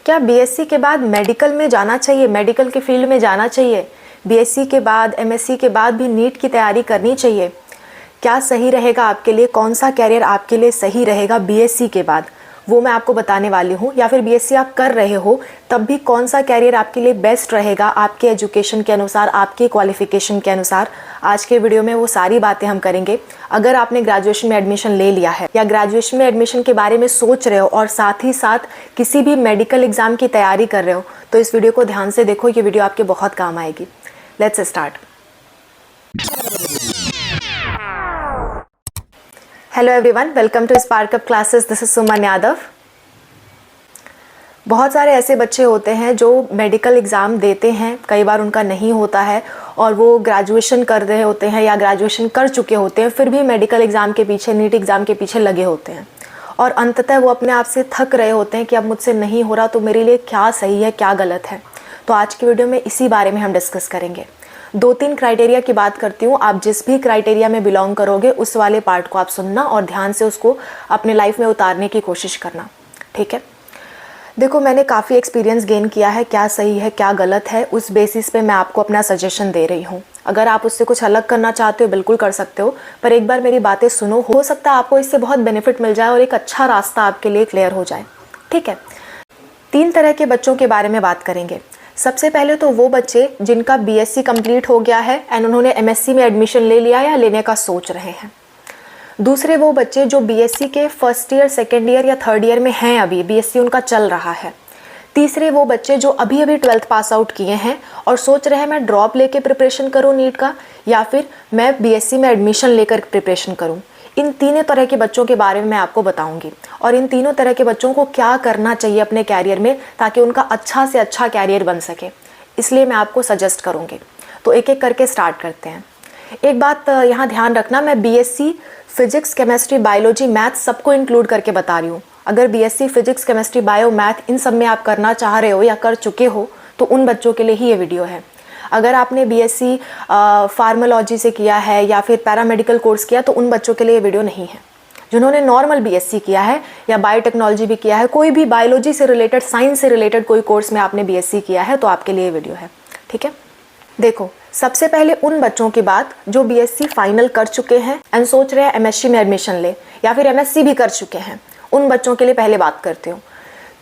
क्या बीएससी के बाद मेडिकल में जाना चाहिए, मेडिकल के फील्ड में जाना चाहिए? बीएससी के बाद, एमएससी के बाद भी नीट की तैयारी करनी चाहिए? क्या सही रहेगा आपके लिए, कौन सा कैरियर आपके लिए सही रहेगा बीएससी के बाद, वो मैं आपको बताने वाली हूँ। या फिर बीएससी आप कर रहे हो तब भी कौन सा कैरियर आपके लिए बेस्ट रहेगा आपके एजुकेशन के अनुसार, आपके क्वालिफिकेशन के अनुसार। आज के वीडियो में वो सारी बातें हम करेंगे। अगर आपने ग्रेजुएशन में एडमिशन ले लिया है या ग्रेजुएशन में एडमिशन के बारे में सोच रहे हो और साथ ही साथ किसी भी मेडिकल एग्जाम की तैयारी कर रहे हो तो इस वीडियो को ध्यान से देखो, ये वीडियो आपके बहुत काम आएगी। Let's start. Hello everyone, welcome to Spark Up classes. This is Suman Yadav. बहुत सारे ऐसे बच्चे होते हैं जो मेडिकल एग्ज़ाम देते हैं, कई बार उनका नहीं होता है और वो ग्रेजुएशन कर रहे होते हैं या ग्रेजुएशन कर चुके होते हैं, फिर भी मेडिकल एग्ज़ाम के पीछे, नीट एग्ज़ाम के पीछे लगे होते हैं और अंततः वो अपने आप से थक रहे होते हैं कि अब मुझसे नहीं हो रहा, तो मेरे लिए क्या सही है क्या गलत है। तो आज की वीडियो में इसी बारे में हम डिस्कस करेंगे। 2-3 क्राइटेरिया की बात करती हूँ। आप जिस भी क्राइटेरिया में बिलोंग करोगे उस वाले पार्ट को आप सुनना और ध्यान से उसको अपने लाइफ में उतारने की कोशिश करना, ठीक है? देखो, मैंने काफ़ी एक्सपीरियंस गेन किया है, क्या सही है क्या गलत है, उस बेसिस पे मैं आपको अपना सजेशन दे रही हूँ। अगर आप उससे कुछ अलग करना चाहते हो बिल्कुल कर सकते हो, पर एक बार मेरी बातें सुनो, हो सकता है आपको इससे बहुत बेनिफिट मिल जाए और एक अच्छा रास्ता आपके लिए क्लियर हो जाए, ठीक है? 3 तरह के बच्चों के बारे में बात करेंगे। सबसे पहले तो वो बच्चे जिनका बीएससी कंप्लीट हो गया है एंड उन्होंने एमएससी में एडमिशन ले लिया या लेने का सोच रहे हैं। दूसरे वो बच्चे जो बीएससी के फर्स्ट ईयर, सेकेंड ईयर या थर्ड ईयर में हैं, अभी बीएससी उनका चल रहा है। तीसरे वो बच्चे जो अभी 12th पास आउट किए हैं और सोच रहे हैं मैं ड्रॉप लेके प्रिपरेशन करूं नीट का या फिर मैं बीएससी में एडमिशन लेकर प्रिपरेशन करूं। इन तीनों तरह के बच्चों के बारे में मैं आपको बताऊंगी और इन तीनों तरह के बच्चों को क्या करना चाहिए अपने कैरियर में ताकि उनका अच्छा से अच्छा कैरियर बन सके, इसलिए मैं आपको सजेस्ट करूँगी। तो एक एक करके स्टार्ट करते हैं। एक बात यहाँ ध्यान रखना, मैं BSc physics, chemistry, biology, math सबको इंक्लूड करके बता रही हूँ। अगर BSc physics, chemistry, bio, math in सब में आप करना चाह रहे हो या कर चुके हो तो उन बच्चों के लिए ही ये वीडियो है। अगर आपने बीएससी फार्मालॉजी से किया है या फिर पैरामेडिकल कोर्स किया तो उन बच्चों के लिए ये वीडियो नहीं है। जिन्होंने नॉर्मल बीएससी किया है या बायोटेक्नोलॉजी भी किया है, कोई भी बायोलॉजी से रिलेटेड, साइंस से रिलेटेड कोई कोर्स में आपने बीएससी किया है तो आपके लिए ये वीडियो है, ठीक है? देखो, सबसे पहले उन बच्चों की बात जो बीएससी फाइनल कर चुके हैं एंड सोच रहे हैं एमएससी में एडमिशन ले या फिर एमएससी भी कर चुके हैं, उन बच्चों के लिए पहले बात करती हूँ।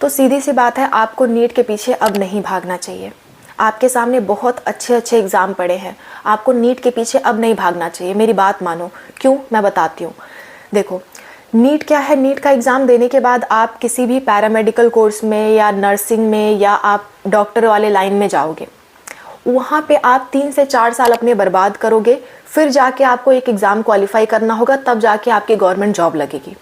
तो सीधी सी बात है, आपको नीट के पीछे अब नहीं भागना चाहिए। आपके सामने बहुत अच्छे अच्छे एग्ज़ाम पड़े हैं, आपको नीट के पीछे अब नहीं भागना चाहिए। मेरी बात मानो, क्यों, मैं बताती हूँ। देखो, नीट क्या है, नीट का एग्ज़ाम देने के बाद आप किसी भी पैरामेडिकल कोर्स में या नर्सिंग में या आप डॉक्टर वाले लाइन में जाओगे, वहाँ पे आप 3 से 4 साल अपने बर्बाद करोगे, फिर जाके आपको एक एग्ज़ाम क्वालिफाई करना होगा, तब जाके आपकी गवर्नमेंट जॉब लगेगी।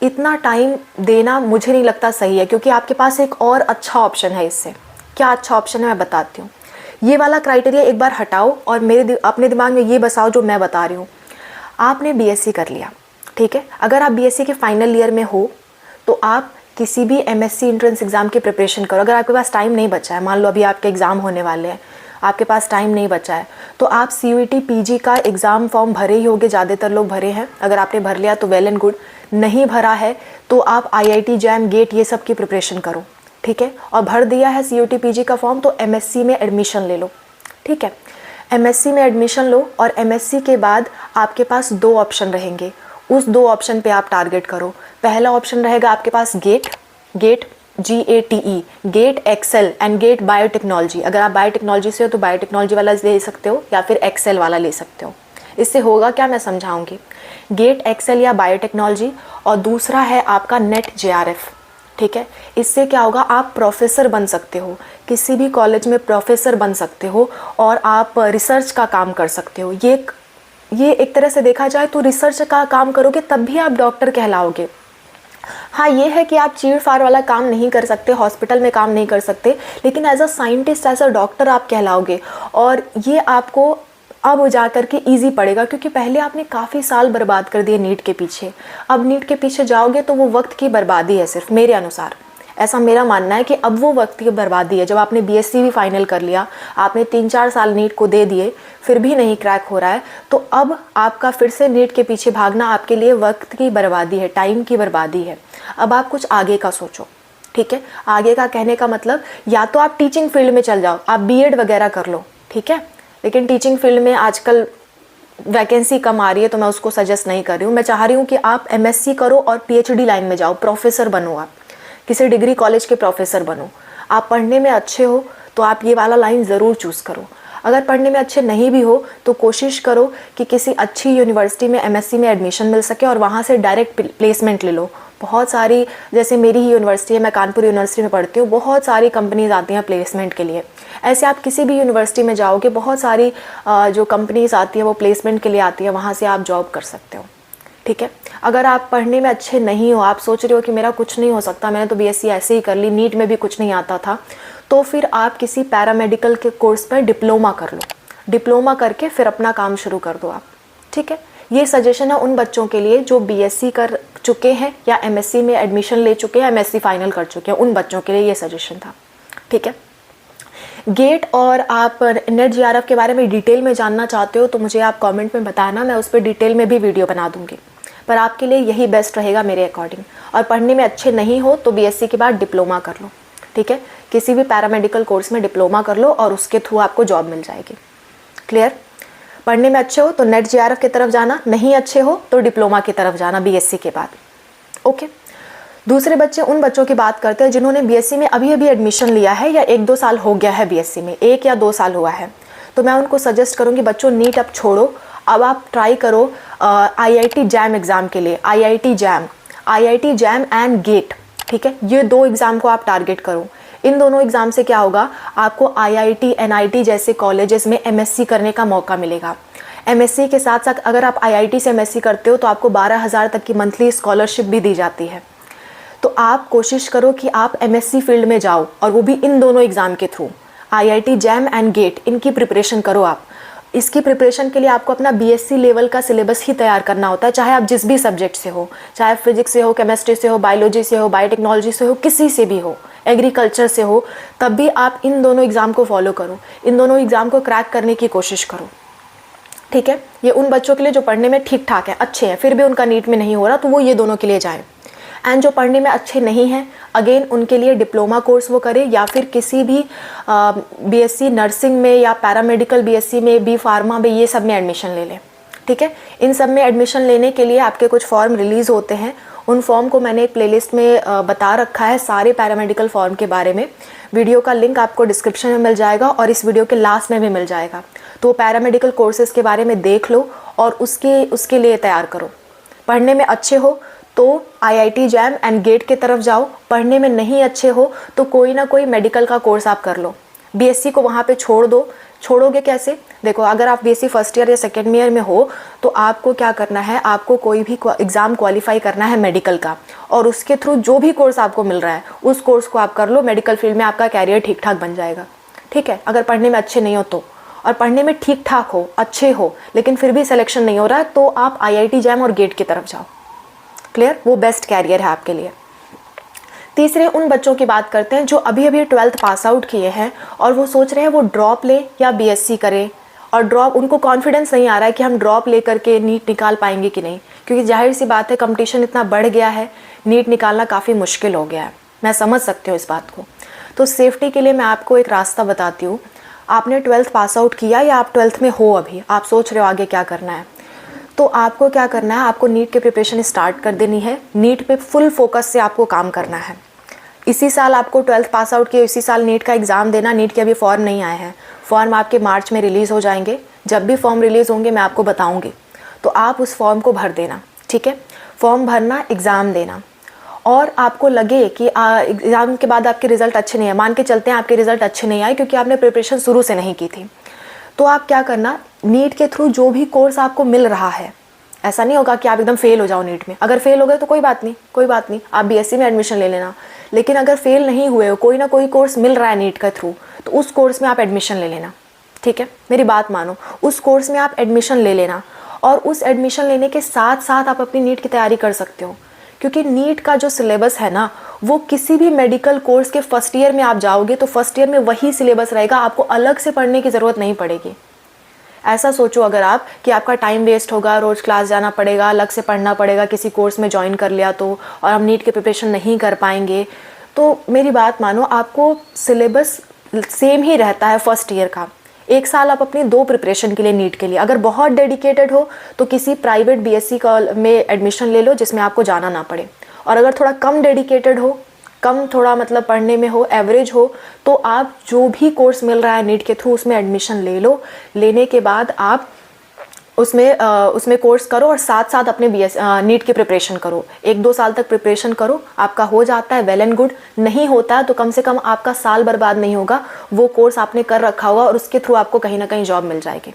इतना टाइम देना मुझे नहीं लगता सही है, क्योंकि आपके पास एक और अच्छा ऑप्शन है। इससे क्या अच्छा ऑप्शन है मैं बताती हूँ। ये वाला क्राइटेरिया एक बार हटाओ और अपने दिमाग में ये बसाओ जो मैं बता रही हूँ। आपने बीएससी कर लिया, ठीक है? अगर आप बीएससी के फाइनल ईयर में हो तो आप किसी भी एमएससी एंट्रेंस एग्ज़ाम की प्रिपरेशन करो। अगर आपके पास टाइम नहीं बचा है, मान लो अभी आपके एग्ज़ाम होने वाले हैं, आपके पास टाइम नहीं बचा है, तो आप सीयूईटी पीजी का एग्ज़ाम फॉर्म भरे ही होंगे, ज़्यादातर लोग भरे हैं। अगर आपने भर लिया तो वेल एंड गुड, नहीं भरा है तो आप आईआईटी, जैम, गेट ये सब की प्रिपरेशन करो, ठीक है? और भर दिया है सीयूईटी पीजी का फॉर्म तो एमएससी में एडमिशन ले लो, ठीक है? एमएससी में एडमिशन लो और एमएससी के बाद आपके पास 2 ऑप्शन रहेंगे, उस 2 ऑप्शन पे आप टारगेट करो। पहला ऑप्शन रहेगा आपके पास GATE GATE, GATE XL and GATE biotechnology. अगर आप बायोटेक्नोलॉजी से हो तो बायोटेक्नोलॉजी वाला ले सकते हो या फिर एक्सेल वाला ले सकते हो। इससे होगा क्या, मैं समझाऊंगी। गेट एक्सेल या बायोटेक्नोलॉजी, और दूसरा है आपका नेट JRF, ठीक है? इससे क्या होगा, आप प्रोफेसर बन सकते हो, किसी भी कॉलेज में प्रोफेसर बन सकते हो और आप रिसर्च का काम कर सकते हो। ये एक तरह से देखा जाए तो रिसर्च का काम करोगे तब भी आप डॉक्टर कहलाओगे। हाँ, ये है कि आप चीड़ फाड़ वाला काम नहीं कर सकते, हॉस्पिटल में काम नहीं कर सकते, लेकिन as a scientist, as a doctor आप कहलाओगे। और ये आपको अब जा कर के ईजी पड़ेगा, क्योंकि पहले आपने काफ़ी साल बर्बाद कर दिए नीट के पीछे। अब नीट के पीछे जाओगे तो वो वक्त की बर्बादी है, सिर्फ मेरे अनुसार ऐसा मेरा मानना है कि अब वो वक्त की बर्बादी है। जब आपने बीएससी भी फाइनल कर लिया, आपने 3-4 साल नीट को दे दिए, फिर भी नहीं क्रैक हो रहा है, तो अब आपका फिर से नीट के पीछे भागना आपके लिए वक्त की बर्बादी है, टाइम की बर्बादी है। अब आप कुछ आगे का सोचो, ठीक है। आगे का कहने का मतलब या तो आप टीचिंग फील्ड में चल जाओ, आप बीएड वगैरह कर लो, ठीक है, लेकिन टीचिंग फील्ड में आजकल वैकेंसी कम आ रही है तो मैं उसको सजेस्ट नहीं कर रही हूँ। मैं चाह रही हूँ कि आप एमएससी करो और पीएचडी लाइन में जाओ, प्रोफेसर बनो, आप किसी डिग्री कॉलेज के प्रोफेसर बनो। आप पढ़ने में अच्छे हो तो आप ये वाला लाइन ज़रूर चूज़ करो। अगर पढ़ने में अच्छे नहीं भी हो तो कोशिश करो कि किसी अच्छी यूनिवर्सिटी में एमएससी में एडमिशन मिल सके और वहाँ से डायरेक्ट प्लेसमेंट ले लो। बहुत सारी, जैसे मेरी ही यूनिवर्सिटी है, मैं कानपुर यूनिवर्सिटी में पढ़ती हूँ, बहुत सारी कंपनीज आती हैं प्लेसमेंट के लिए। ऐसे आप किसी भी यूनिवर्सिटी में जाओगे, बहुत सारी जो कंपनीज आती हैं वो प्लेसमेंट के लिए आती है, वहाँ से आप जॉब कर सकते हो, ठीक है। अगर आप पढ़ने में अच्छे नहीं हो, आप सोच रहे हो कि मेरा कुछ नहीं हो सकता, मैंने तो बीएससी ऐसे ही कर ली, नीट में भी कुछ नहीं आता था, तो फिर आप किसी पैरामेडिकल के कोर्स पर डिप्लोमा कर लो। डिप्लोमा करके फिर अपना काम शुरू कर दो आप, ठीक है। ये सजेशन है उन बच्चों के लिए जो बीएससी कर चुके हैं या एमएससी में एडमिशन ले चुके हैं, एमएससी फाइनल कर चुके हैं, उन बच्चों के लिए ये सजेशन था, ठीक है। गेट और आप नेट जीआरएफ के बारे में डिटेल में जानना चाहते हो तो मुझे आप कमेंट में बताना, मैं उस पर डिटेल में भी वीडियो बना दूंगी, पर आपके लिए यही बेस्ट रहेगा मेरे अकॉर्डिंग। और पढ़ने में अच्छे नहीं हो तो बीएससी के बाद डिप्लोमा कर लो, ठीक है, किसी भी पैरामेडिकल कोर्स में डिप्लोमा कर लो और उसके थ्रू आपको जॉब मिल जाएगी। क्लियर? पढ़ने में अच्छे हो तो नेट जीआरएफ की तरफ जाना, नहीं अच्छे हो तो डिप्लोमा की तरफ जाना बीएससी के बाद, ओके। दूसरे बच्चे, उन बच्चों की बात करते हैं जिन्होंने बीएससी में अभी अभी एडमिशन लिया है या 1-2 साल हो गया है बीएससी में, 1 या 2 साल हुआ है, तो मैं उनको सजेस्ट करूँगी बच्चों नीट अब छोड़ो, अब आप ट्राई करो आईआईटी जैम एग्ज़ाम के लिए। आईआईटी जैम एंड गेट, ठीक है, ये 2 एग्ज़ाम को आप टारगेट करो। इन दोनों एग्ज़ाम से क्या होगा, आपको आईआईटी एनआईटी जैसे कॉलेजेस में एमएससी करने का मौका मिलेगा। एमएससी के साथ साथ अगर आप आईआईटी से एमएससी करते हो तो आपको 12,000 तक की मंथली स्कॉलरशिप भी दी जाती है। तो आप कोशिश करो कि आप एमएससी फील्ड में जाओ और वो भी इन दोनों एग्ज़ाम के through. IIT JAM and GATE, इनकी प्रिपरेशन करो आप। इसकी प्रिपरेशन के लिए आपको अपना बीएससी लेवल का सिलेबस ही तैयार करना होता है, चाहे आप जिस भी सब्जेक्ट से हो, चाहे फिजिक्स से हो, केमिस्ट्री से हो, बायोलॉजी से हो, बायोटेक्नोलॉजी से हो, किसी से भी हो, एग्रीकल्चर से हो, तब भी आप इन दोनों एग्ज़ाम को फॉलो करो, इन दोनों एग्ज़ाम को क्रैक करने की कोशिश करो, ठीक है। ये उन बच्चों के लिए जो पढ़ने में ठीक ठाक है, अच्छे हैं, फिर भी उनका नीट में नहीं हो रहा, तो वो ये दोनों के लिए जाएं। एंड जो पढ़ने में अच्छे नहीं हैं, अगेन उनके लिए डिप्लोमा कोर्स वो करें या फिर किसी भी बीएससी नर्सिंग में या पैरामेडिकल बीएससी में, बी फार्मा में, ये सब में एडमिशन ले लें, ठीक है। इन सब में एडमिशन लेने के लिए आपके कुछ फॉर्म रिलीज़ होते हैं, उन फॉर्म को मैंने एक प्लेलिस्ट में बता रखा है, सारे पैरामेडिकल फॉर्म के बारे में। वीडियो का लिंक आपको डिस्क्रिप्शन में मिल जाएगा और इस वीडियो के लास्ट में भी मिल जाएगा। तो पैरामेडिकल कोर्सेज़ के बारे में देख लो और उसके लिए तैयार करो। पढ़ने में अच्छे हो तो आईआईटी जैम एंड गेट की तरफ जाओ, पढ़ने में नहीं अच्छे हो तो कोई ना कोई मेडिकल का कोर्स आप कर लो। बीएससी को वहाँ पे छोड़ दो। छोड़ोगे कैसे? देखो, अगर आप बीएससी फर्स्ट ईयर या सेकेंड ईयर में हो तो आपको क्या करना है, आपको कोई भी एग्ज़ाम क्वालिफाई करना है मेडिकल का, और उसके थ्रू जो भी कोर्स आपको मिल रहा है उस कोर्स को आप कर लो। मेडिकल फील्ड में आपका कैरियर ठीक ठाक बन जाएगा, ठीक है। अगर पढ़ने में अच्छे नहीं हो तो, और पढ़ने में ठीक ठाक हो, अच्छे हो, लेकिन फिर भी सिलेक्शन नहीं हो रहा है तो आप आईआईटी जैम और गेट की तरफ जाओ। क्लियर? वो बेस्ट कैरियर है आपके लिए। तीसरे उन बच्चों की बात करते हैं जो अभी अभी 12th पास आउट किए हैं और वो सोच रहे हैं वो ड्रॉप ले या बीएससी करें, और ड्रॉप, उनको कॉन्फिडेंस नहीं आ रहा है कि हम ड्रॉप ले करके नीट निकाल पाएंगे कि नहीं, क्योंकि जाहिर सी बात है कंपटीशन इतना बढ़ गया है, नीट निकालना काफ़ी मुश्किल हो गया है। मैं समझ सकती हूँ इस बात को। तो सेफ्टी के लिए मैं आपको एक रास्ता बताती हूँ। आपने 12th पास आउट किया या आप 12th में हो, अभी आप सोच रहे हो आगे क्या करना है, तो आपको क्या करना है, आपको नीट की प्रिपरेशन स्टार्ट कर देनी है। नीट पे फुल फोकस से आपको काम करना है। इसी साल आपको 12th पास आउट किए, इसी साल नीट का एग्ज़ाम देना। नीट के अभी फॉर्म नहीं आए हैं, फॉर्म आपके मार्च में रिलीज़ हो जाएंगे। जब भी फॉर्म रिलीज़ होंगे मैं आपको बताऊंगी, तो आप उस फॉर्म को भर देना, ठीक है। फॉर्म भरना, एग्ज़ाम देना, और आपको लगे कि एग्ज़ाम के बाद आपके रिज़ल्ट अच्छे नहीं है, मान के चलते हैं आपके रिज़ल्ट अच्छे नहीं आए क्योंकि आपने प्रिपरेशन शुरू से नहीं की थी, तो आप क्या करना, नीट के थ्रू जो भी कोर्स आपको मिल रहा है, ऐसा नहीं होगा कि आप एकदम फेल हो जाओ नीट में। अगर फेल हो गए तो कोई बात नहीं, आप बीएससी में एडमिशन ले लेना। लेकिन अगर फेल नहीं हुए हो, कोई ना कोई कोर्स मिल रहा है नीट के थ्रू, तो उस कोर्स में आप एडमिशन ले लेना, ठीक है। मेरी बात मानो, उस कोर्स में आप एडमिशन ले लेना, और उस एडमिशन लेने के साथ साथ आप अपनी नीट की तैयारी कर सकते हो, क्योंकि नीट का जो सिलेबस है ना, वो किसी भी मेडिकल कोर्स के फर्स्ट ईयर में आप जाओगे तो फर्स्ट ईयर में वही सिलेबस रहेगा, आपको अलग से पढ़ने की ज़रूरत नहीं पड़ेगी। ऐसा सोचो अगर आप कि आपका टाइम वेस्ट होगा, रोज़ क्लास जाना पड़ेगा, अलग से पढ़ना पड़ेगा, किसी कोर्स में ज्वाइन कर लिया तो, और हम नीट की प्रिपरेशन नहीं कर पाएंगे, तो मेरी बात मानो, आपको सिलेबस सेम ही रहता है फर्स्ट ईयर का। एक साल आप अपनी 2 प्रिपरेशन के लिए नीट के लिए, अगर बहुत डेडिकेटेड हो तो किसी प्राइवेट बीएससी में एडमिशन ले लो जिसमें आपको जाना ना पड़े, और अगर थोड़ा कम डेडिकेटेड हो, कम थोड़ा मतलब पढ़ने में हो, एवरेज हो, तो आप जो भी कोर्स मिल रहा है नीट के थ्रू उसमें एडमिशन ले लो। लेने के बाद आप उसमें कोर्स करो और साथ साथ अपने नीट की प्रिपरेशन करो। 1-2 साल तक प्रिपरेशन करो, आपका हो जाता है वेल एंड गुड, नहीं होता है तो कम से कम आपका साल बर्बाद नहीं होगा, वो कोर्स आपने कर रखा होगा और उसके थ्रू आपको कहीं ना कहीं जॉब मिल जाएगी।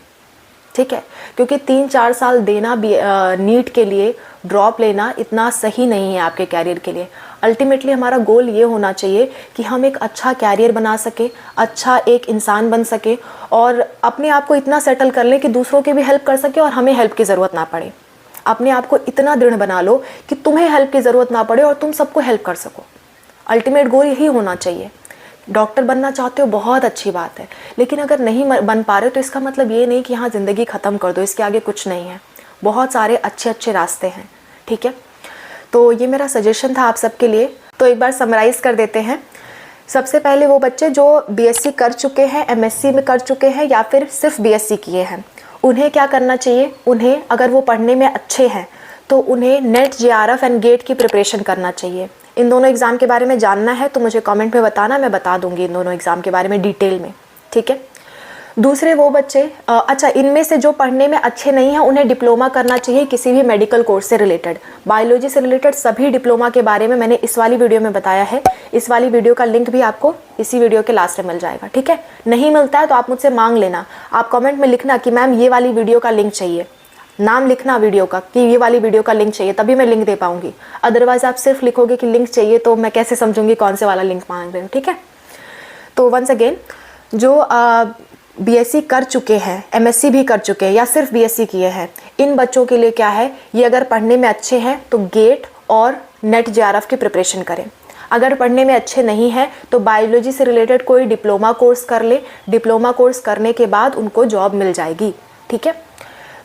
ठीक है, क्योंकि 3-4 साल देना भी नीट के लिए, ड्रॉप लेना इतना सही नहीं है आपके कैरियर के लिए। अल्टीमेटली हमारा गोल ये होना चाहिए कि हम एक अच्छा कैरियर बना सके, अच्छा एक इंसान बन सके और अपने आप को इतना सेटल कर लें कि दूसरों की भी हेल्प कर सके और हमें हेल्प की ज़रूरत ना पड़े। अपने आप को इतना दृढ़ बना लो कि तुम्हें हेल्प की ज़रूरत ना पड़े और तुम सबको हेल्प कर सको। अल्टीमेट गोल यही होना चाहिए। डॉक्टर बनना चाहते हो, बहुत अच्छी बात है, लेकिन अगर नहीं बन पा रहे तो इसका मतलब ये नहीं कि हाँ ज़िंदगी ख़त्म कर दो, इसके आगे कुछ नहीं है, बहुत सारे अच्छे अच्छे रास्ते हैं। ठीक है, तो ये मेरा सजेशन था आप सबके लिए। तो एक बार समराइज़ कर देते हैं। सबसे पहले वो बच्चे जो बीएससी कर चुके हैं, एमएससी में कर चुके हैं या फिर सिर्फ बीएससी किए हैं, उन्हें क्या करना चाहिए? उन्हें, अगर वो पढ़ने में अच्छे हैं तो उन्हें नेट, जेआरएफ एंड गेट की प्रिपरेशन करना चाहिए। इन दोनों एग्ज़ाम के बारे में जानना है तो मुझे कमेंट में बताना, मैं बता दूंगी इन दोनों एग्ज़ाम के बारे में डिटेल में। ठीक है, दूसरे वो बच्चे, अच्छा, इनमें से जो पढ़ने में अच्छे नहीं हैं उन्हें डिप्लोमा करना चाहिए किसी भी मेडिकल कोर्स से रिलेटेड। बायोलॉजी से रिलेटेड सभी डिप्लोमा के बारे में मैंने इस वाली वीडियो में बताया है। इस वाली वीडियो का लिंक भी आपको इसी वीडियो के लास्ट में मिल जाएगा। ठीक है, नहीं मिलता है तो आप मुझसे मांग लेना। आप कमेंट में लिखना कि मैम ये वाली वीडियो का लिंक चाहिए, नाम लिखना वीडियो का कि ये वाली वीडियो का लिंक चाहिए, तभी मैं लिंक दे पाऊंगी। अदरवाइज आप सिर्फ लिखोगे कि लिंक चाहिए तो मैं कैसे समझूंगी कौन से वाला लिंक मांग रहे हो। ठीक है, तो वंस अगेन, जो बीएससी कर चुके हैं, एमएससी भी कर चुके हैं या सिर्फ बीएससी किए हैं, इन बच्चों के लिए क्या है, ये अगर पढ़ने में अच्छे हैं तो गेट और नेट जेआरएफ की प्रिपरेशन करें। अगर पढ़ने में अच्छे नहीं हैं तो बायोलॉजी से रिलेटेड कोई डिप्लोमा कोर्स कर ले। डिप्लोमा कोर्स करने के बाद उनको जॉब मिल जाएगी। ठीक है,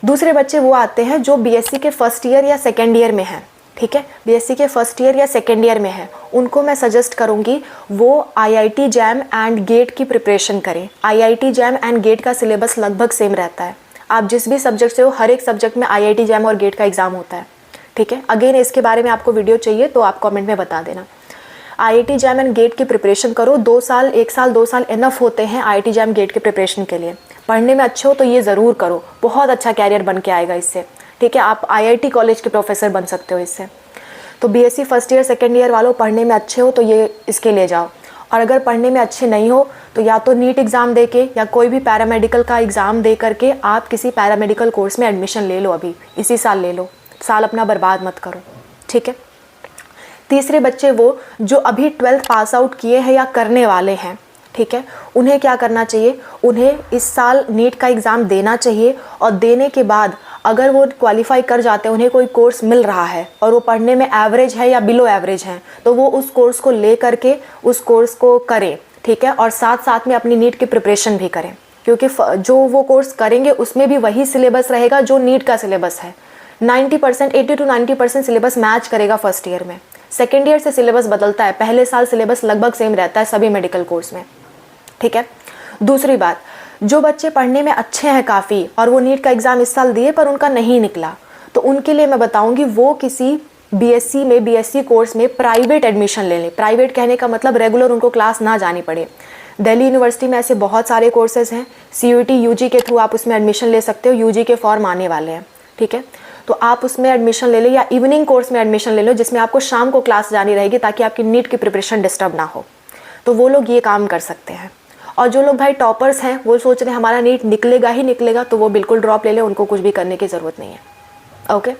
दूसरे बच्चे वो आते हैं जो बीएससी के फर्स्ट ईयर या सेकेंड ईयर में हैं। ठीक है, बीएससी के फर्स्ट ईयर या सेकेंड ईयर में है, उनको मैं सजेस्ट करूंगी वो आईआईटी जैम एंड गेट की प्रिपरेशन करें। आईआईटी जैम एंड गेट का सिलेबस लगभग सेम रहता है। आप जिस भी सब्जेक्ट से हो, हर एक सब्जेक्ट में आईआईटी जैम और गेट का एग्ज़ाम होता है। ठीक है, अगेन इसके बारे में आपको वीडियो चाहिए तो आप कमेंट में बता देना। आईआईटी जैम एंड गेट की प्रिपरेशन करो। 2 साल, 1 साल, 2 साल इनफ होते हैं आईआईटी जैम गेट की प्रिपरेशन के लिए। पढ़ने में अच्छे हो तो ये ज़रूर करो, बहुत अच्छा कैरियर बन के आएगा इससे। ठीक है, आप आईआईटी कॉलेज के प्रोफेसर बन सकते हो इससे। तो BSc first year second year वालों, पढ़ने में अच्छे हो तो ये इसके ले जाओ। और अगर पढ़ने में अच्छे नहीं हो तो या तो नीट एग्ज़ाम दे के या कोई भी पैरामेडिकल का एग्ज़ाम दे करके आप किसी पैरामेडिकल कोर्स में एडमिशन ले लो। अभी इसी साल ले लो, साल अपना बर्बाद मत करो। ठीक है, तीसरे बच्चे वो जो अभी 12th पास आउट किए हैं या करने वाले हैं। ठीक है, उन्हें क्या करना चाहिए? उन्हें इस साल नीट का एग्ज़ाम देना चाहिए और देने के बाद अगर वो क्वालिफाई कर जाते हैं, उन्हें कोई कोर्स मिल रहा है और वो पढ़ने में एवरेज है या बिलो एवरेज हैं, तो वो उस कोर्स को ले करके उस कोर्स को करें। ठीक है, और साथ साथ में अपनी नीट की प्रिपरेशन भी करें, क्योंकि जो वो कोर्स करेंगे उसमें भी वही सिलेबस रहेगा जो नीट का सिलेबस है। 90%, 80 to 90% सिलेबस मैच करेगा फर्स्ट ईयर में। सेकेंड ईयर से सिलेबस बदलता है, पहले साल सिलेबस लगभग सेम रहता है सभी मेडिकल कोर्स में। ठीक है, दूसरी बात, जो बच्चे पढ़ने में अच्छे हैं काफ़ी और वो नीट का एग्ज़ाम इस साल दिए पर उनका नहीं निकला, तो उनके लिए मैं बताऊंगी वो किसी बीएससी में, बीएससी कोर्स में प्राइवेट एडमिशन ले लें। प्राइवेट कहने का मतलब रेगुलर उनको क्लास ना जानी पड़े। दिल्ली यूनिवर्सिटी में ऐसे बहुत सारे कोर्सेज हैं। सीयूईटी यूजी के थ्रू आप उसमें एडमिशन ले सकते हो, यूजी के फॉर्म आने वाले हैं। ठीक है, तो आप उसमें एडमिशन ले लो या इवनिंग कोर्स में एडमिशन ले लो जिसमें आपको शाम को क्लास जानी रहेगी ताकि आपकी नीट की प्रिपरेशन डिस्टर्ब ना हो। तो वो लोग ये काम कर सकते हैं। और जो लोग भाई टॉपर्स हैं, वो सोच रहे हैं हमारा नीट निकलेगा ही निकलेगा, तो वो बिल्कुल ड्रॉप ले लें, उनको कुछ भी करने की ज़रूरत नहीं है। ओके,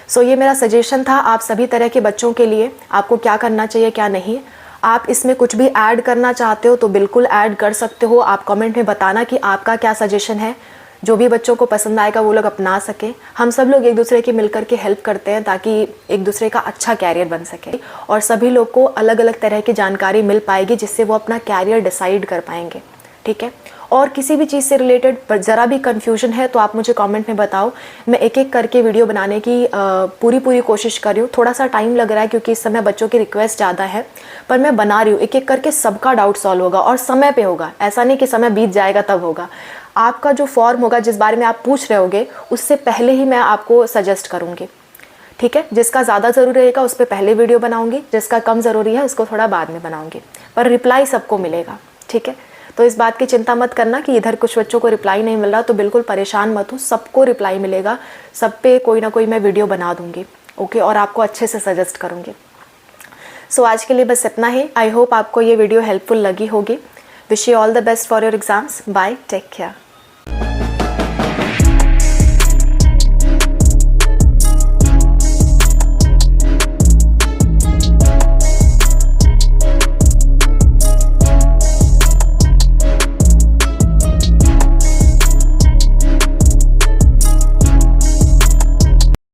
सो ये मेरा सजेशन था आप सभी तरह के बच्चों के लिए, आपको क्या करना चाहिए क्या नहीं। आप इसमें कुछ भी ऐड करना चाहते हो तो बिल्कुल ऐड कर सकते हो। आप कमेंट में बताना कि आपका क्या सजेशन है, जो भी बच्चों को पसंद आएगा वो लोग अपना सकें। हम सब लोग एक दूसरे की मिलकर के हेल्प करते हैं ताकि एक दूसरे का अच्छा कैरियर बन सके और सभी लोग को अलग अलग तरह की जानकारी मिल पाएगी जिससे वो अपना कैरियर डिसाइड कर पाएंगे। ठीक है, और किसी भी चीज़ से रिलेटेड ज़रा भी कन्फ्यूजन है तो आप मुझे कमेंट में बताओ। मैं एक एक करके वीडियो बनाने की पूरी कोशिश कर रही हूँ। थोड़ा सा टाइम लग रहा है क्योंकि इस समय बच्चों की रिक्वेस्ट ज़्यादा है, पर मैं बना रही हूँ। एक एक करके सबका डाउट सॉल्व होगा और समय पे होगा, ऐसा नहीं कि समय बीत जाएगा तब होगा। आपका जो फॉर्म होगा, जिस बारे में आप पूछ रहे होगे, उससे पहले ही मैं आपको सजेस्ट करूँगी, ठीक है। जिसका ज़्यादा ज़रूरी रहेगा उस पर पहले वीडियो बनाऊंगी, जिसका कम ज़रूरी है उसको थोड़ा बाद में बनाऊंगी, पर रिप्लाई सबको मिलेगा, ठीक है। तो इस बात की चिंता मत करना कि इधर कुछ बच्चों को रिप्लाई नहीं मिल रहा, तो बिल्कुल परेशान मत हो, सबको रिप्लाई मिलेगा, सब पे कोई ना कोई मैं वीडियो बना दूंगी, ओके, और आपको अच्छे से सजेस्ट करूँगी। सो आज के लिए बस इतना ही। आई होप आपको ये वीडियो हेल्पफुल लगी होगी। Wish you all the best for your exams. Bye, take care.